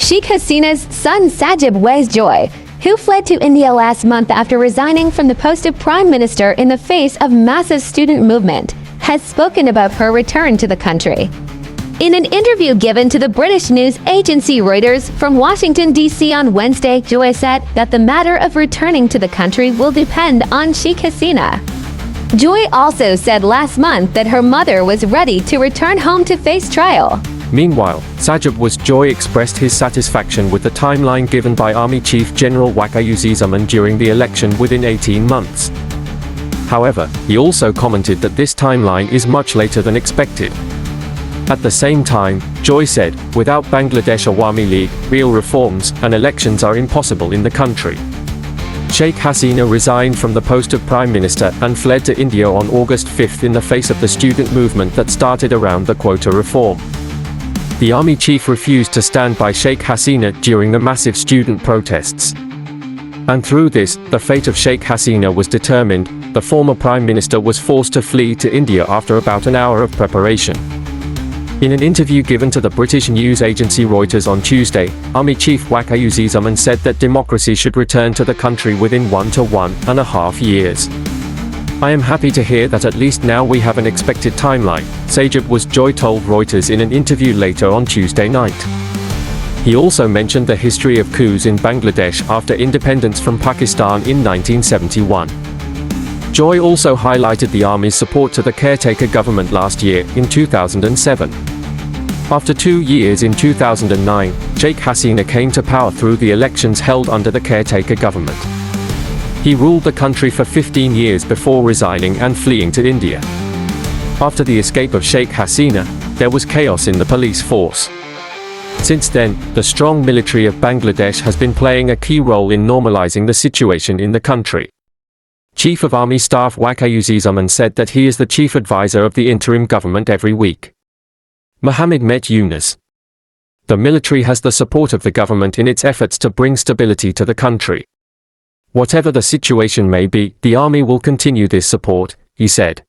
Sheikh Hasina's son Sajib Wazed Joy, who fled to India last month after resigning from the post of Prime Minister in the face of massive student movement, has spoken about her return to the country. In an interview given to the British news agency Reuters from Washington, D.C. on Wednesday, Joy said that the matter of returning to the country will depend on Sheikh Hasina. Joy also said last month that her mother was ready to return home to face trial. Meanwhile, Sajib Wazed Joy expressed his satisfaction with the timeline given by Army Chief General Sheikh Hasina during the election within 18 months. However, he also commented that this timeline is much later than expected. At the same time, Joy said, without Bangladesh Awami League, real reforms and elections are impossible in the country. Sheikh Hasina resigned from the post of Prime Minister and fled to India on August 5 in the face of the student movement that started around the quota reform. The army chief refused to stand by Sheikh Hasina during the massive student protests. And through this, the fate of Sheikh Hasina was determined. The former Prime Minister was forced to flee to India after about an hour of preparation. In an interview given to the British news agency Reuters on Tuesday, Army Chief Sheikh Hasina said that democracy should return to the country within 1 to 1.5 years. I am happy to hear that at least now we have an expected timeline, Sajib Wazed Joy told Reuters in an interview later on Tuesday night. He also mentioned the history of coups in Bangladesh after independence from Pakistan in 1971. Joy also highlighted the army's support to the caretaker government last year, in 2007. After 2 years in 2009, Sheikh Hasina came to power through the elections held under the caretaker government. He ruled the country for 15 years before resigning and fleeing to India. After the escape of Sheikh Hasina, there was chaos in the police force. Since then, the strong military of Bangladesh has been playing a key role in normalizing the situation in the country. Chief of Army Staff Sheikh Hasina said that he is the chief advisor of the interim government every week. Mohammed met Yunus. The military has the support of the government in its efforts to bring stability to the country. Whatever the situation may be, the army will continue this support, he said.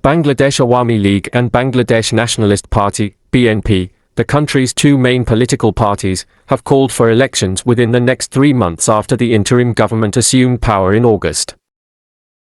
Bangladesh Awami League and Bangladesh Nationalist Party, BNP, the country's two main political parties, have called for elections within the next 3 months after the interim government assumed power in August.